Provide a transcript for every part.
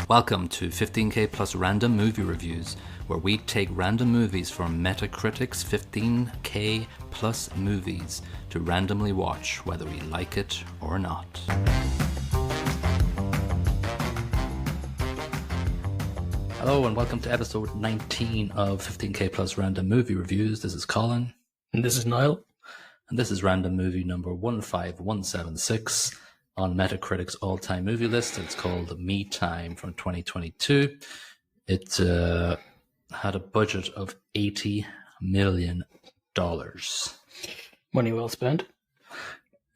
Welcome to 15K Plus Random Movie Reviews, where we take random movies from Metacritic's 15K Plus movies to randomly watch, whether we like it or not. Hello and welcome to episode 19 of 15K Plus Random Movie Reviews. This is Colin. And this is Niall. And this is random movie number 15176 on Metacritic's all-time movie list. It's called Me Time from 2022. It had a budget of $80 million. Money well spent.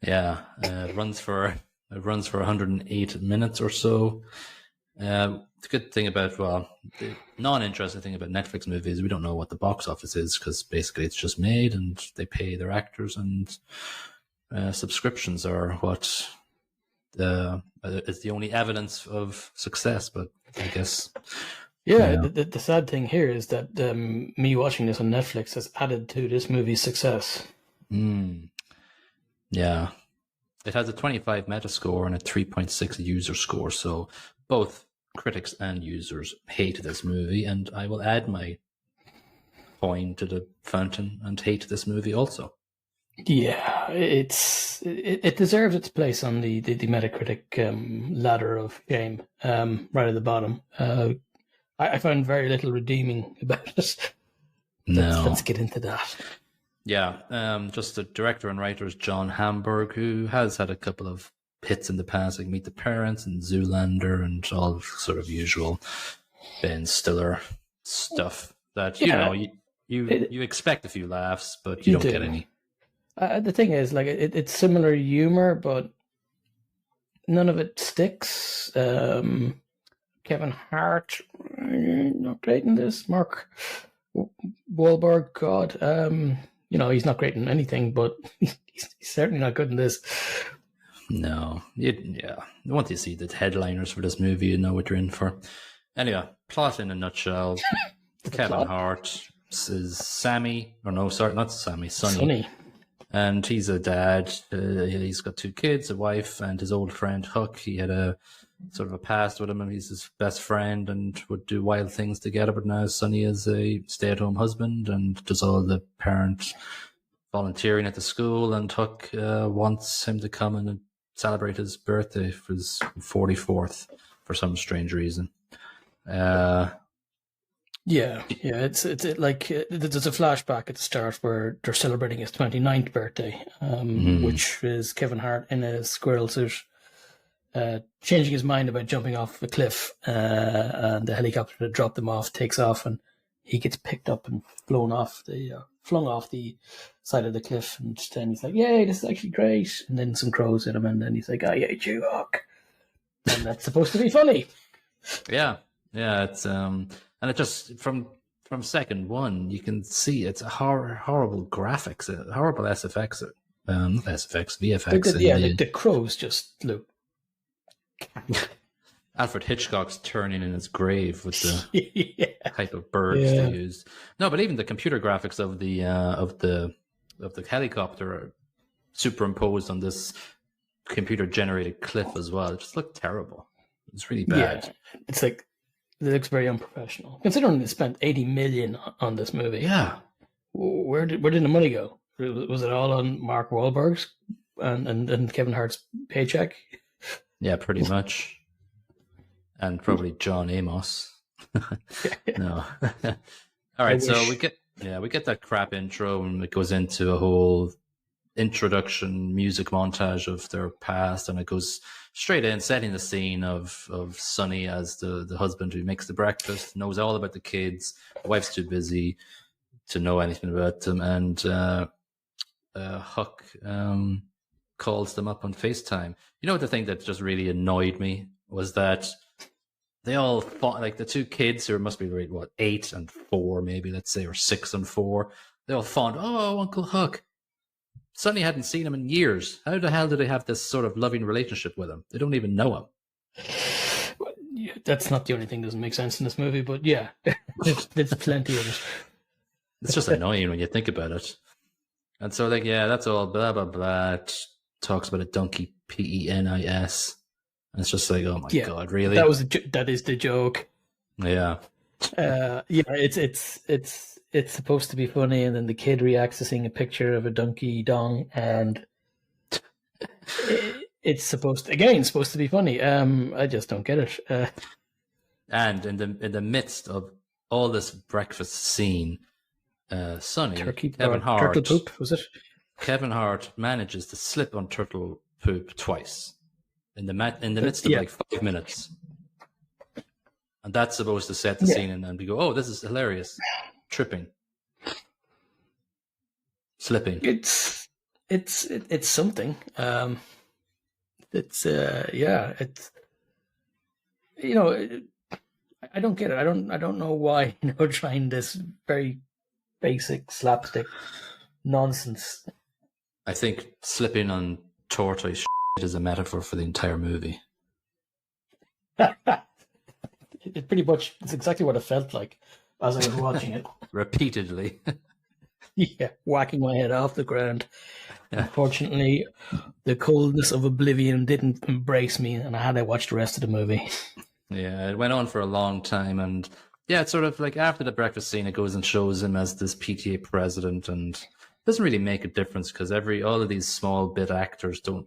Yeah, it runs for 108 minutes or so. The good thing about, the non-interesting thing about Netflix movies, we don't know what the box office is because basically it's just made and they pay their actors, and subscriptions are what is the only evidence of success. But I guess, yeah. The sad thing here is that me watching this on Netflix has added to this movie's success. Yeah, it has a 25 Metascore and a 3.6 user score, so both critics and users hate this movie, and I will add my coin to the fountain and hate this movie also. Yeah, it deserves its place on the Metacritic ladder of shame, right at the bottom. I found very little redeeming about it. Let's get into that. Yeah, just the director and writer is John Hamburg, who has had a couple of hits in the past, like Meet the Parents and Zoolander and all sort of usual Ben Stiller stuff that, you expect a few laughs, but you don't get any. The thing is, like, it's similar humor, but none of it sticks. Kevin Hart, not great in this. Mark Wahlberg, God, he's not great in anything, but he's certainly not good in this. No, once you see the headliners for this movie, you know what you're in for. Anyway, plot in a nutshell: Kevin Hart is Sonny. And he's a dad. He's got two kids, a wife, and his old friend Huck. He had a sort of a past with him, and he's his best friend and would do wild things together. But now Sonny is a stay-at-home husband and does all the parent volunteering at the school. And Huck wants him to come and celebrate his birthday for his 44th for some strange reason. It's like there's a flashback at the start where they're celebrating his 29th birthday, which is Kevin Hart in a squirrel suit, changing his mind about jumping off a cliff, and the helicopter that dropped him off takes off, and he gets picked up and flung off the side of the cliff, and then he's like, "Yay, this is actually great!" And then some crows hit him, and then he's like, "I hate you, Huck," and that's supposed to be funny. Yeah, it's and it just from second one you can see it's a horrible graphics, horrible SFX, VFX. The crows just look. Alfred Hitchcock's turning in his grave with the type of birds they used. No, but even the computer graphics of the helicopter are superimposed on this computer generated cliff as well. It just looked terrible. It's really bad. Yeah, it's like it looks very unprofessional. Considering they spent $80 million on this movie. Yeah, where did the money go? Was it all on Mark Wahlberg's and Kevin Hart's paycheck? Yeah, pretty much. And probably John Amos. No. All right, so we get that crap intro, and it goes into a whole introduction music montage of their past, and it goes straight in, setting the scene of Sonny as the husband who makes the breakfast, knows all about the kids. The wife's too busy to know anything about them, and Huck calls them up on FaceTime. You know what the thing that just really annoyed me was that they all fought, like the two kids who must be 8 and 4 maybe, let's say, or 6 and 4. They all fawned, "Oh, Uncle Huck." Sonny hadn't seen him in years. How the hell do they have this sort of loving relationship with him? They don't even know him. Well, yeah, that's not the only thing that doesn't make sense in this movie, but yeah, there's plenty of it. It's just annoying when you think about it. And so, that's all blah, blah, blah. It talks about a donkey, penis. And it's just like, oh my God, really? That is the joke. Yeah. It's supposed to be funny, and then the kid reacts to seeing a picture of a donkey dong, and it's supposed to be funny. I just don't get it. And in the midst of all this breakfast scene, Sonny, Kevin Hart, turtle poop, was it? Kevin Hart manages to slip on turtle poop twice in the midst of like 5 minutes. And that's supposed to set the scene, and then we go, "Oh, this is hilarious!" Tripping, slipping. It's something. It's I don't get it. I don't know why trying this very basic slapstick nonsense. I think slipping on tortoise is a metaphor for the entire movie. It's exactly what it felt like as I was watching it. Repeatedly. Yeah, whacking my head off the ground. Yeah. Unfortunately, the coldness of oblivion didn't embrace me, and I had to watch the rest of the movie. Yeah, it went on for a long time, and yeah, it's sort of like after the breakfast scene, it goes and shows him as this PTA president, and it doesn't really make a difference because all of these small bit actors don't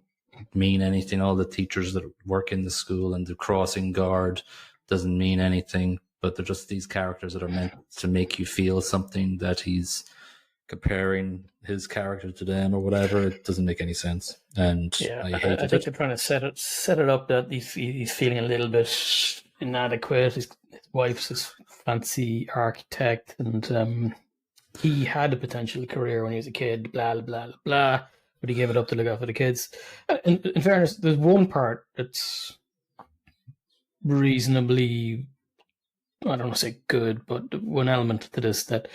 mean anything. All the teachers that work in the school and the crossing guard doesn't mean anything, but they're just these characters that are meant to make you feel something, that he's comparing his character to them or whatever. It doesn't make any sense, and I think they're trying to set it up that he's feeling a little bit inadequate. His wife's this fancy architect, and he had a potential career when he was a kid. Blah blah blah blah, but he gave it up to look after the kids. In fairness, there's one part that's reasonably, I don't want to say good, but one element to this, that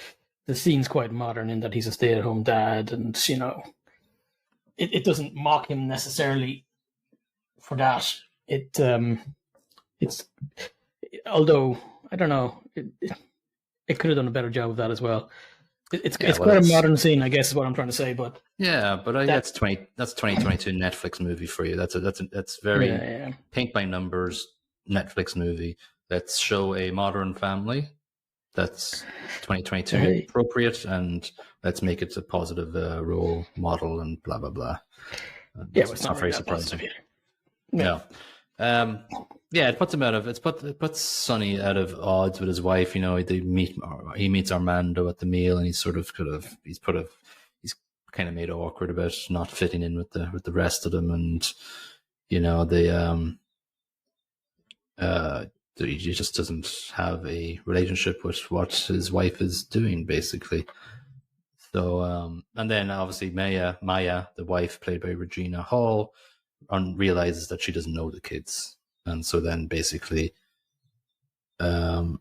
the scene's quite modern in that he's a stay-at-home dad, and it doesn't mock him necessarily for that. It's although I don't know, it could have done a better job of that as well. It's quite a modern scene, I guess, is what I'm trying to say. But that's 2022 Netflix movie for you. That's very paint by numbers Netflix movie. Let's show a modern family that's 2022 appropriate, and let's make it a positive role model and blah blah blah. It's not very surprising. No. It puts him it puts Sonny out of odds with his wife. He meets Armando at the meal, and he's kind of made awkward about not fitting in with the rest of them, and he just doesn't have a relationship with what his wife is doing, basically. So, and then obviously Maya, the wife played by Regina Hall, realizes that she doesn't know the kids, and so then basically, when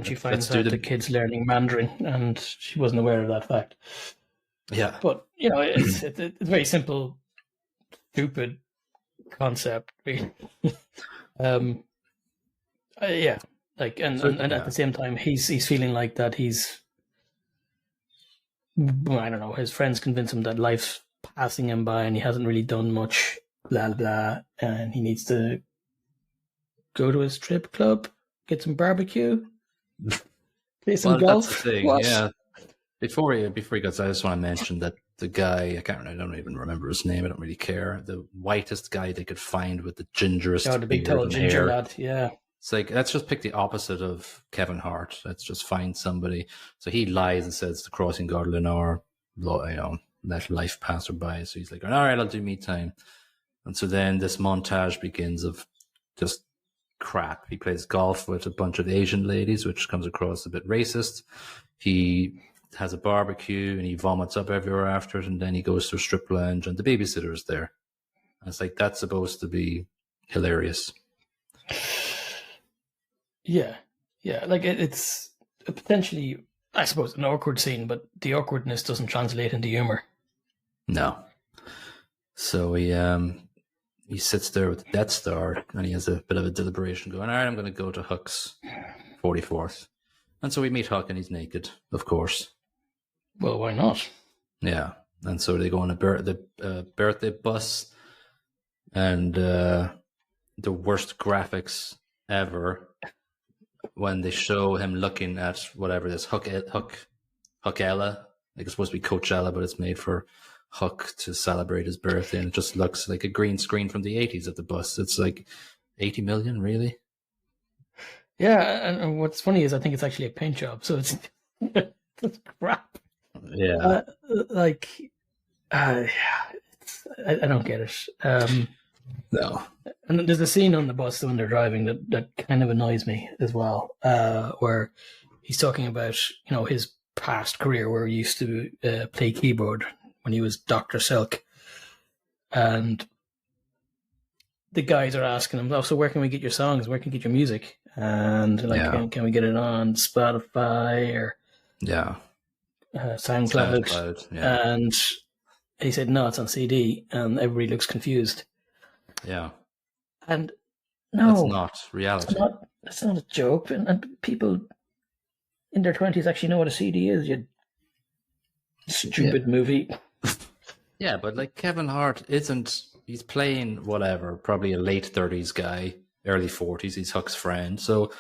she finds out the kids learning Mandarin, and she wasn't aware of that fact. Yeah, but it's a very simple, stupid concept. And at the same time, he's feeling like that he's, I don't know, his friends convince him that life's passing him by and he hasn't really done much, blah blah, and he needs to go to a strip club, get some barbecue, play some golf. That's the thing. What? Yeah. Before he goes, I just want to mention that the guy, I don't even remember his name. I don't really care. The whitest guy they could find with the gingerest, the big tall ginger lad. Yeah. It's like, let's just pick the opposite of Kevin Hart. Let's just find somebody. So he lies and says the crossing guard Lenore, let life pass her by. So he's like, all right, I'll do me time. And so then this montage begins of just crap. He plays golf with a bunch of Asian ladies, which comes across a bit racist. He has a barbecue and he vomits up everywhere after it, and then he goes to a strip lounge and the babysitter is there. And it's like, that's supposed to be hilarious. Yeah. Like it's potentially, I suppose, an awkward scene, but the awkwardness doesn't translate into humor. No. So he sits there with the Death Star and he has a bit of a deliberation going, all right, I'm going to go to Huck's 44th. And so we meet Huck and he's naked, of course. Well, why not? Yeah. And so they go on the birthday bus. and the worst graphics ever when they show him looking at whatever this Huckella. Like it's supposed to be Coachella, but it's made for Huck to celebrate his birthday, and it just looks like a green screen from the 80s at the bus. It's like 80 million, really? Yeah, and what's funny is I think it's actually a paint job, so it's crap. Yeah. I don't get it. No. And there's a scene on the bus when they're driving that kind of annoys me as well, where he's talking about, his past career where he used to play keyboard when he was Dr. Silk. And the guys are asking him, so where can we get your songs? Where can we get your music? And can we get it on Spotify or SoundCloud? Yeah. And he said, no, it's on CD. And everybody looks confused. Yeah. And no, that's not reality. It's not a joke. And people in their 20s actually know what a CD is, you stupid movie. Yeah, but like Kevin Hart he's playing whatever, probably a late 30s guy, early 40s. He's Huck's friend. So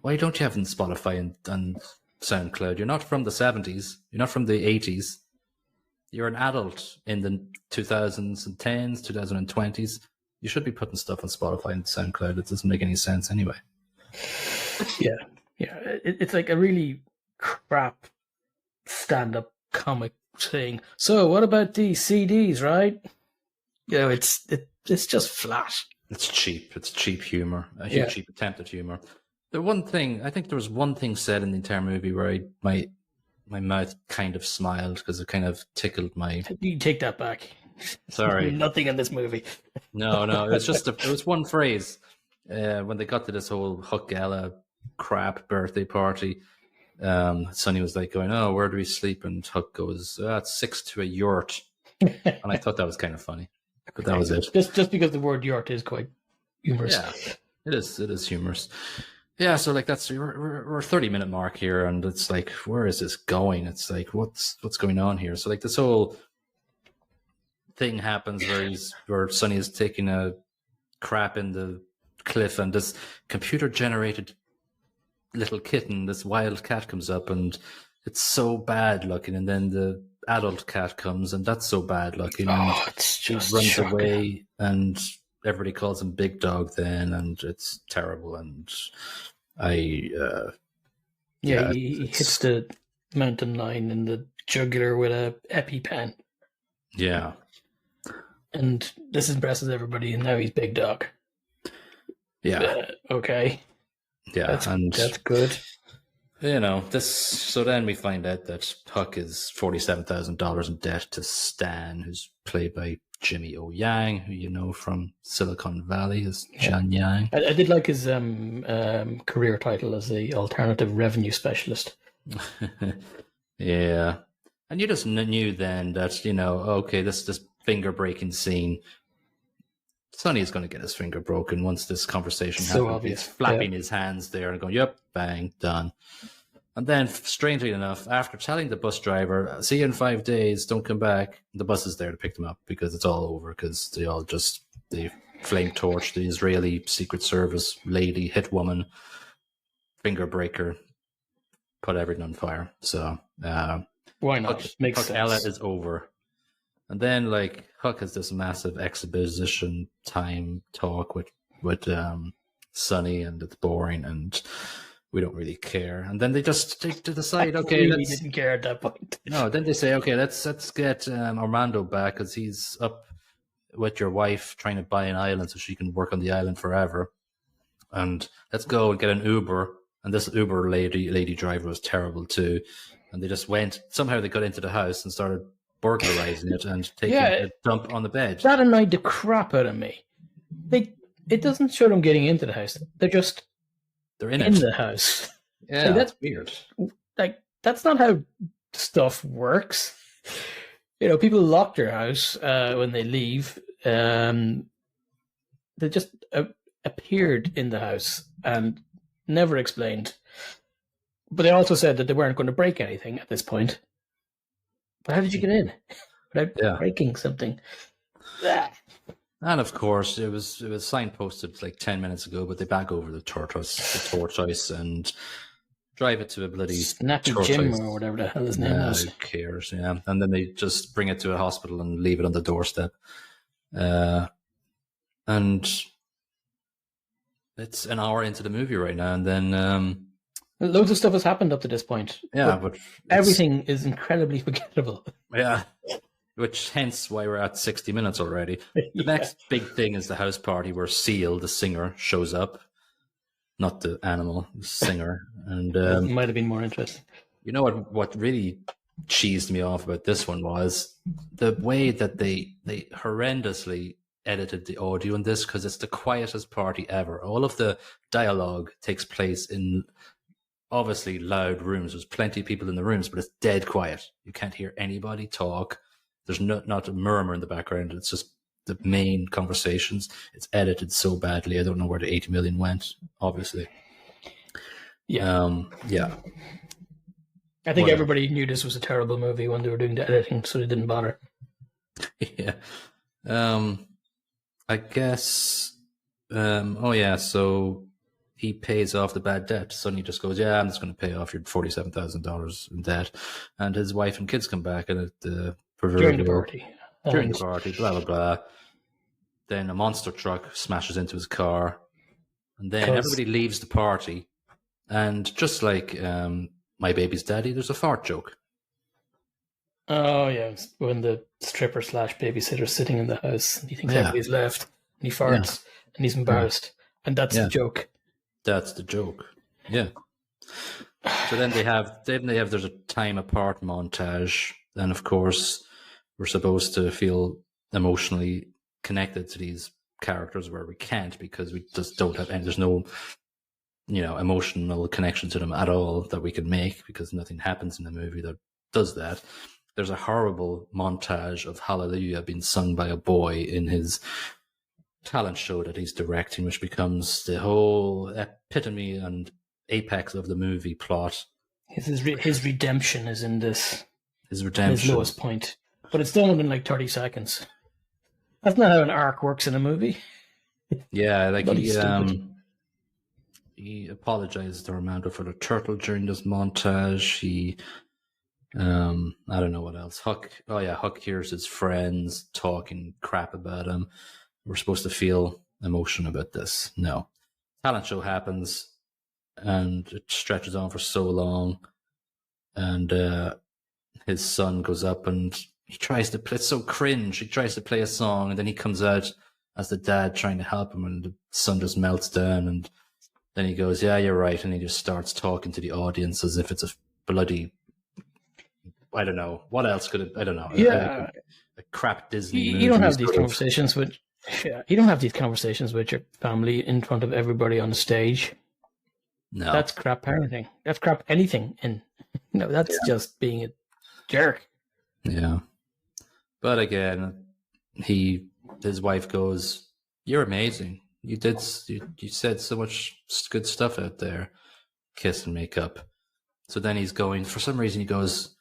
why don't you have him Spotify and SoundCloud? You're not from the 70s. You're not from the 80s. You're an adult in the 2010s, 2020s. You should be putting stuff on Spotify and SoundCloud. It doesn't make any sense anyway. Yeah. It's like a really crap stand-up comic thing. So what about these CDs, right? It's just flat. It's cheap. It's cheap humor. A cheap attempt at humor. I think there was one thing said in the entire movie where my mouth kind of smiled because it kind of tickled my... You take that back. Sorry. Nothing in this movie. No. It was just it was one phrase. When they got to this whole Huckella crap birthday party, Sonny was like going, "Oh, where do we sleep?" And Huck goes, "It's 6 to a yurt." And I thought that was kind of funny. But that was it. Just because the word yurt is quite humorous. Yeah, it is humorous. Yeah, so like we're 30-minute mark here, and it's like, where is this going? It's like, what's going on here? So like this whole thing happens where Sonny is taking a crap in the cliff, and this computer generated little kitten, this wild cat, comes up, and it's so bad looking, and then the adult cat comes, and that's so bad looking, and he runs shocking. away, and everybody calls him Big Dog then, and it's terrible. And he hits the mountain lion in the jugular with a EpiPen. Yeah. And this impresses everybody, and now he's Big Dog. Yeah. Okay. Yeah, that's good. So then we find out that Huck is $47,000 in debt to Stan, who's played by Jimmy O. Yang, who you know from Silicon Valley as John Yang. I did like his career title as the alternative revenue specialist. Yeah. And you just knew then that, okay, this finger breaking scene, Sonny is going to get his finger broken once this conversation happens. So obvious. He's flapping his hands there and going, yep, bang, done. And then, strangely enough, after telling the bus driver, see you in 5 days, don't come back, the bus is there to pick them up because it's all over, because they flame torch the Israeli Secret Service lady, hit woman, finger breaker, put everything on fire. So, why not? Makes sense. Ella is over. And then, Huck has this massive exposition time talk with Sonny, and it's boring, and we don't really care. And then they decide, okay, really didn't care at that point. No, then they say, okay, let's get Armando back because he's up with your wife trying to buy an island so she can work on the island forever. And let's go and get an Uber. And this Uber lady driver was terrible too. And they just somehow they got into the house and started burglarizing it and taking a dump on the bed. That annoyed the crap out of me. It doesn't show them getting into the house. They're in the house. Yeah, that's weird. That's not how stuff works. People lock their house when they leave. They just appeared in the house and never explained. But they also said that they weren't going to break anything at this point. But how did you get in without breaking something? And of course, it was signposted like 10 minutes ago, but they back over the tortoise, and drive it to a bloody Snappy tortoise. Jim or whatever the hell his name was. Who cares? Yeah, and then they just bring it to a hospital and leave it on the doorstep. And it's an hour into the movie right now, and then loads of stuff has happened up to this point. Yeah, but everything is incredibly forgettable. Yeah, which hence why we're at 60 minutes already. The next big thing is the house party where Seal, the singer, shows up. Not the animal, the singer. And it might have been more interesting. You know what really cheesed me off about this one was the way that they horrendously edited the audio in this, because it's the quietest party ever. All of the dialogue takes place in obviously loud rooms. There's plenty of people in the rooms, but it's dead quiet. You can't hear anybody talk. There's not a murmur in the background. It's just the main conversations. It's edited so badly. I don't know where the 80 million went, obviously. Yeah. Yeah. I think everybody knew this was a terrible movie when they were doing the editing, so they didn't bother. Yeah. I guess, so he pays off the bad debt. Sonny just goes, yeah, I'm just going to pay off your $47,000 in debt. And his wife and kids come back and the during the party. During the party, blah, blah, blah. Then a monster truck smashes into his car. And then everybody leaves the party. And just like My Baby's Daddy, there's a fart joke. Oh, yeah. When the stripper / babysitter's sitting in the house and he thinks everybody's left and he farts and he's embarrassed. And that's the joke. That's the joke. Yeah. So then there's a time apart montage. And of course, we're supposed to feel emotionally connected to these characters where we can't, because we just don't have any, there's no, emotional connection to them at all that we can make, because nothing happens in the movie that does that. There's a horrible montage of Hallelujah being sung by a boy in his talent show that he's directing, which becomes the whole epitome and apex of the movie plot. His redemption is in this. His redemption. His lowest point. But it's done in like 30 seconds. That's not how an arc works in a movie. Yeah, like he apologizes to Armando for the turtle during this montage. He, I don't know what else. Huck hears his friends talking crap about him. We're supposed to feel emotion about this. No. Talent show happens, and it stretches on for so long. And his son goes up and he tries to play, it's so cringe. He tries to play a song, and then he comes out as the dad trying to help him, and the son just melts down. And then he goes, yeah, you're right. And he just starts talking to the audience as if it's a bloody, I don't know. What else could it, I don't know. Yeah. A crap Disney movie. You don't have these conversations with, you don't have these conversations with your family in front of everybody on the stage. No. That's crap parenting. That's crap anything. And that's just being a jerk. Yeah. But again, his wife goes, you're amazing. You said so much good stuff out there. Kiss and make up. So then he's going, for some reason he goes,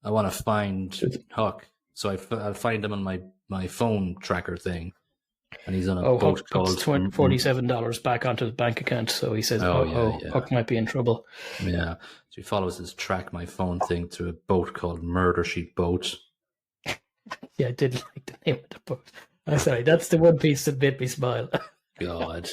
I want to find Huck. So I'll find him on my phone tracker thing. And he's on a boat Huck called puts $47 back onto his bank account. So he says, Huck might be in trouble. Yeah. So he follows his track my phone thing to a boat called Murder Sheet Boat. Yeah, I did like the name of the boat. I'm sorry, that's the one piece that made me smile. God.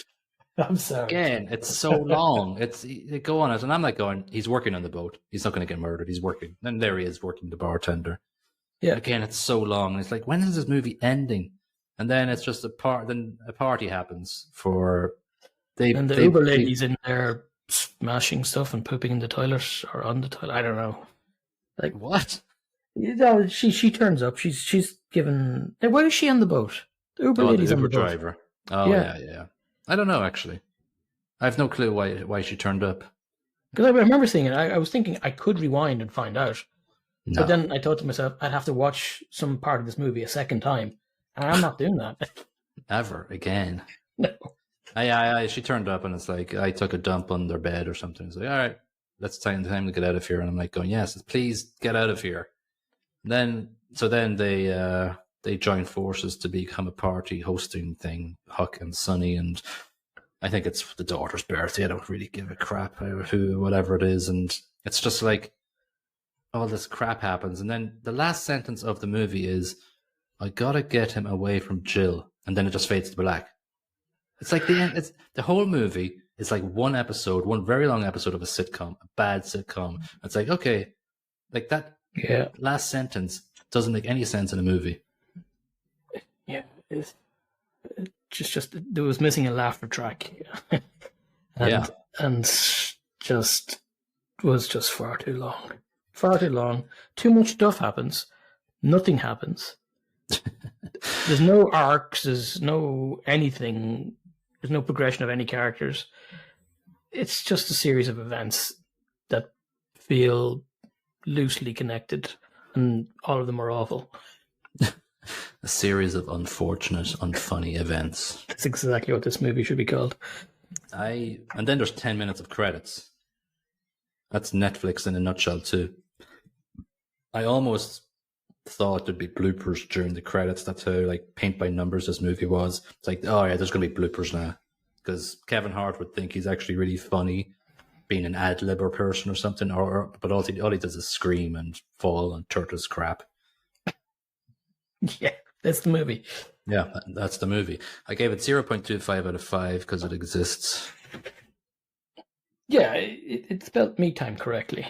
I'm sorry. Again, it's so long. They go on it, and I'm like going, he's working on the boat. He's not going to get murdered. He's working. And there he is, working the bartender. Yeah. Again, it's so long. And it's like, when is this movie ending? And then it's just a party happens for... the Uber lady's in there smashing stuff and pooping in the toilet or on the toilet. I don't know. Like, what? She turns up. She's given... Why is she on the boat? The Uber lady's on the boat. Driver. Oh, yeah. I don't know, actually. I have no clue why she turned up. Because I remember seeing it. I was thinking I could rewind and find out. No. But then I thought to myself, I'd have to watch some part of this movie a second time. And I'm not doing that. Ever again. No. She turned up, and it's like, I took a dump on their bed or something. It's like, all right, that's time to get out of here. And I'm like going, yes, please get out of here. So then they they join forces to become a party hosting thing, Huck and Sonny, and I think it's the daughter's birthday. I don't really give a crap who, whatever it is. And it's just like all this crap happens. And then the last sentence of the movie is, I gotta get him away from Jill. And then it just fades to black. It's like the whole movie is like one very long episode of a sitcom, a bad sitcom. It's like, okay, like that last sentence doesn't make any sense in a movie. Yeah. It's just there was missing a laughter track. And just was just far too long. Far too long. Too much stuff happens. Nothing happens. There's no arcs. There's no anything. There's no progression of any characters. It's just a series of events that feel loosely connected, and all of them are awful. A series of unfortunate, unfunny events. That's exactly what this movie should be called. And then there's 10 minutes of credits. That's Netflix in a nutshell too. I almost thought there'd be bloopers during the credits. That's how like paint by numbers this movie was. It's like, oh yeah, there's going to be bloopers now. Because Kevin Hart would think he's actually really funny being an ad-libber person or something, but all he does is scream and fall and turtles crap. Yeah, that's the movie. Yeah, that's the movie. I gave it 0.25 out of 5 because it exists. Yeah, it spelled me time correctly.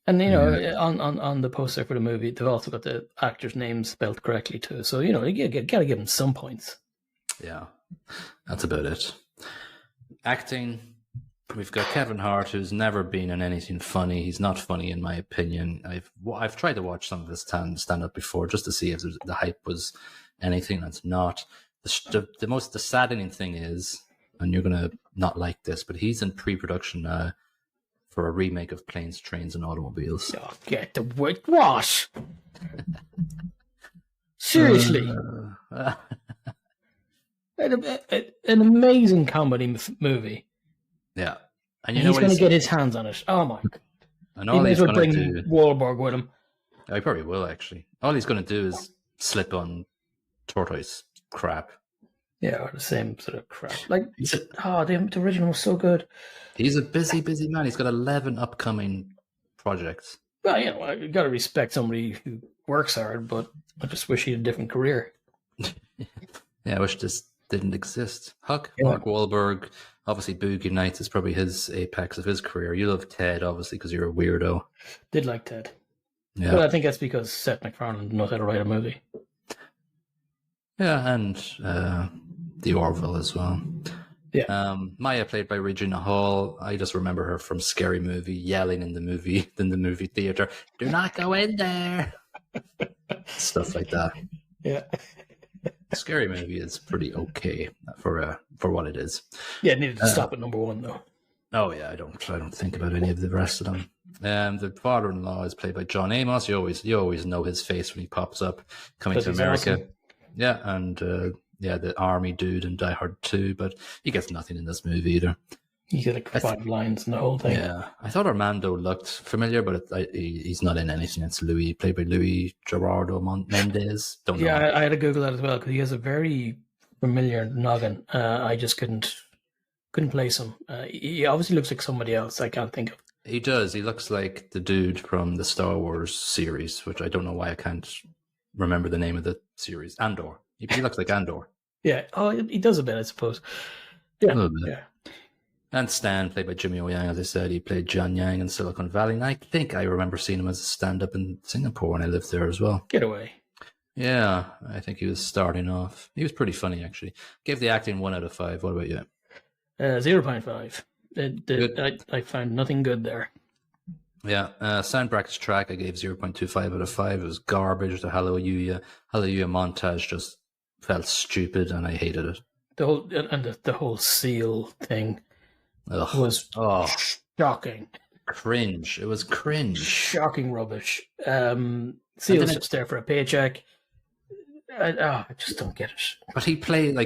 And, on the poster for the movie, they've also got the actors' names spelled correctly too. So, you got to give them some points. Yeah, that's about it. Acting, we've got Kevin Hart, who's never been in anything funny. He's not funny in my opinion. I've tried to watch some of his stand up before just to see if the hype was anything that's not. The most saddening thing is, and you're gonna not like this, but he's in pre-production now for a remake of Planes, Trains, and Automobiles. Oh, get the whitewash! Seriously. An amazing comedy movie. Yeah. And he's going to get his hands on it. Oh my God. And all he's going to bring Wahlberg with him. I probably will, actually. All he's going to do is slip on tortoise crap. Yeah, or the same sort of crap. Like, the original was so good. He's a busy man. He's got 11 upcoming projects. Well, you got to respect somebody who works hard, but I just wish he had a different career. Yeah, I wish this didn't exist. Huck, Mark Wahlberg, obviously Boogie Nights is probably his apex of his career. You love Ted, obviously, because you're a weirdo. Did like Ted. Yeah. But I think that's because Seth MacFarlane knows how to write a movie. Yeah, and the Orville as well. Yeah. Maya, played by Regina Hall. I just remember her from Scary Movie, yelling in the movie theater, "Do not go in there!" Stuff like that. Yeah. Scary Movie is pretty okay for what it is. Yeah, it needed to stop at number 1 though. Oh yeah, I don't think about any of the rest of them. The father-in-law is played by John Amos. You always know his face when he pops up coming to America. Awesome. Yeah, and the army dude in Die Hard 2, but he gets nothing in this movie either. He got like 5 lines in the whole thing. Yeah, I thought Armando looked familiar, but he's not in anything. It's Louis, played by Louis Gerardo Mendez. Don't know. Yeah, I had to Google that as well because he has a very familiar noggin. I just couldn't place him. He obviously looks like somebody else. I can't think of. He does. He looks like the dude from the Star Wars series, which I don't know why I can't remember the name of the series. Andor. He looks like Andor. Yeah. Oh, he does a bit, I suppose. Yeah. A little bit. Yeah. And Stan, played by Jimmy O Yang, as I said, he played John Yang in Silicon Valley. And I think I remember seeing him as a stand-up in Singapore when I lived there as well. Get away. Yeah, I think he was starting off. He was pretty funny, actually. Gave the acting 1 out of 5. What about you? 0.5. I found nothing good there. Yeah, Soundbrack's track I gave 0.25 out of 5. It was garbage. The Hallelujah montage just felt stupid, and I hated it. The whole seal thing was shocking. Cringe. It was cringe. Shocking rubbish. Seal's just there for a paycheck. I just don't get it. But he played,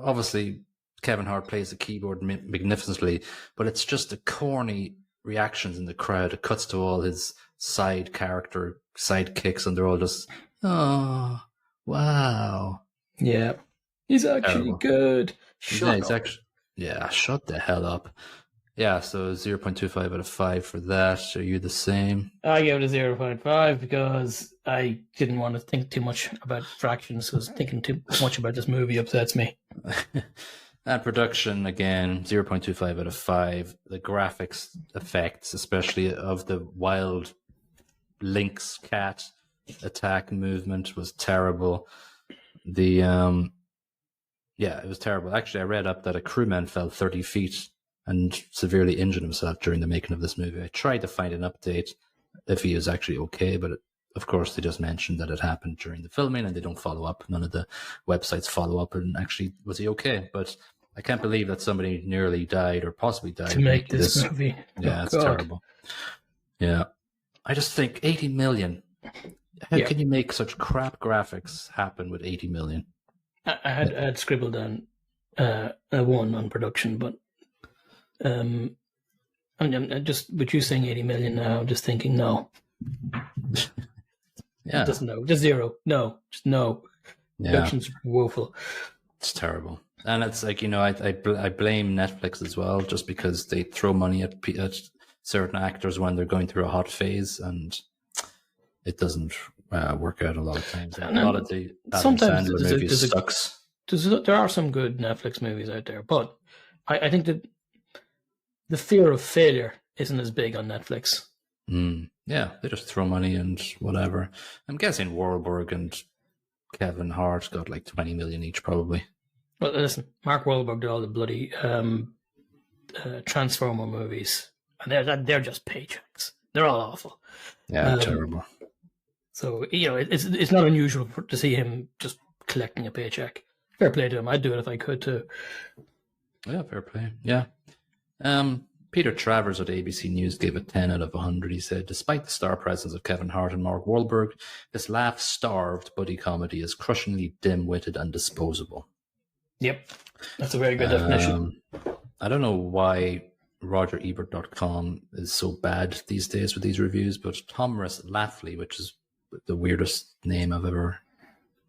obviously Kevin Hart plays the keyboard magnificently, but it's just the corny reactions in the crowd. It cuts to all his side character sidekicks, and they're all just, oh, wow. Yeah. He's actually Terrible. good. Shut up. Shut the hell up. Yeah, so 0.25 out of 5 for that. Are you the same? I gave it a 0.5 because I didn't want to think too much about fractions, because thinking too much about this movie upsets me. And production, again, 0.25 out of 5. The graphics effects, especially of the wild lynx cat attack movement, was terrible. It was terrible. Actually, I read up that a crewman fell 30 feet and severely injured himself during the making of this movie. I tried to find an update if he was actually okay, but of course they just mentioned that it happened during the filming and they don't follow up. None of the websites follow up and actually, was he okay? But I can't believe that somebody nearly died or possibly died to make this movie. Yeah, it's terrible. Yeah. I just think 80 million. How can you make such crap graphics happen with 80 million? I had scribbled down a 1 on production, but I'm just, with you saying 80 million now, I'm just thinking no. Yeah. Just no. Just 0. No. Just no. Yeah. Production's woeful. It's terrible. And it's like, I blame Netflix as well, just because they throw money at certain actors when they're going through a hot phase, and it doesn't work out a lot of times. A lot of the Adam Sandler movies sucks. There are some good Netflix movies out there, but I think that the fear of failure isn't as big on Netflix. Yeah, they just throw money and whatever. I'm guessing Wahlberg and Kevin Hart got like 20 million each, probably. Well, listen, Mark Wahlberg did all the bloody Transformer movies, and they're just paychecks. They're all awful. Yeah, terrible. So it's not unusual to see him just collecting a paycheck. Fair play to him. I'd do it if I could too. Yeah, fair play. Yeah. Peter Travers at ABC News gave it 10 out of 100. He said, despite the star presence of Kevin Hart and Mark Wahlberg, this laugh-starved buddy comedy is crushingly dim-witted and disposable. Yep. That's a very good definition. I don't know why RogerEbert.com is so bad these days with these reviews, but Thomas Lafley, which is the weirdest name I've ever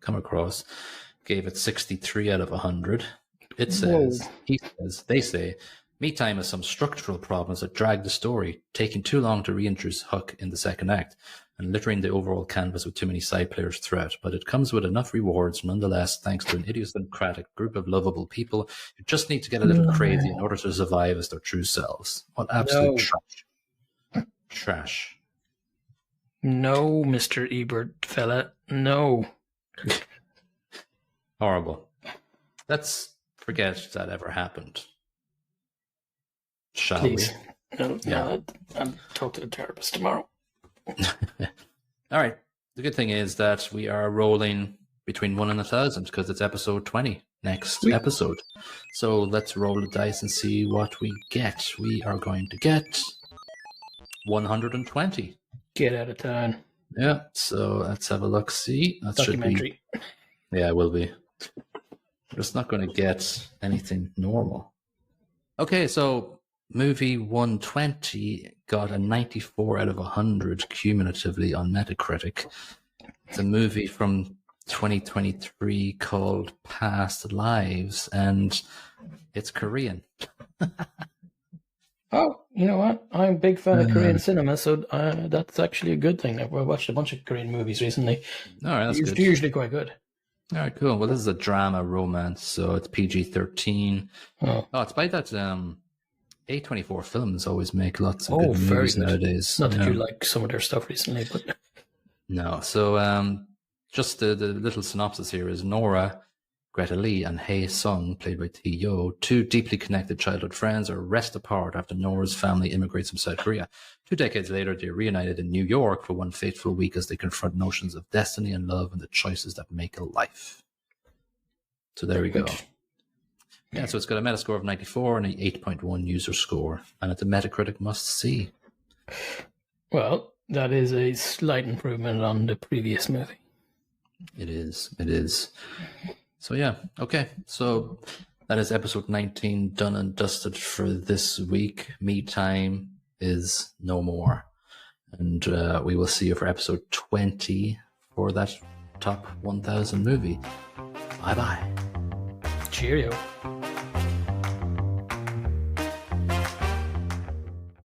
come across, gave it 63 out of 100. It says, they say, Me Time has some structural problems that drag the story, taking too long to reintroduce Huck in the second act, and littering the overall canvas with too many side players throughout. But it comes with enough rewards, nonetheless, thanks to an idiosyncratic group of lovable people who just need to get a little crazy in order to survive as their true selves. What absolute trash. Trash. No, Mr. Ebert fella. No. Horrible. Let's forget that ever happened. Shall Please. we? No, I'll talk to the therapist tomorrow. All right. The good thing is that we are rolling between 1 and 1,000 because it's episode 20 next episode. So let's roll the dice and see what we get. We are going to get 120. Get out of town. Yeah. So let's have a look. See, that documentary. Should be. Yeah, it will be. We're just not going to get anything normal. Okay, so movie 120 got a 94 out of 100 cumulatively on Metacritic. It's a movie from 2023 called Past Lives, and it's Korean. Oh, you know what? I'm a big fan of Korean cinema, so that's actually a good thing. I've watched a bunch of Korean movies recently. All right, that's good. They're usually quite good. All right, cool. Well, this is a drama romance, so it's PG-13. Oh, it's by that A24 Films always make lots of good movies nowadays. Not that you like some of their stuff recently, but no. So just the little synopsis here is Nora, Greta Lee, and Hae Sung, played by T-Yo, two deeply connected childhood friends, are wrest apart after Nora's family immigrates from South Korea. 2 decades later, they're reunited in New York for one fateful week as they confront notions of destiny and love and the choices that make a life. So there we go. Yeah, so it's got a Metascore of 94 and an 8.1 user score, and it's a Metacritic must-see. Well, that is a slight improvement on the previous movie. It is. It is. So yeah, okay. So that is episode 19 done and dusted for this week. Me Time is no more. And we will see you for episode 20 for that top 1000 movie. Bye-bye. Cheerio.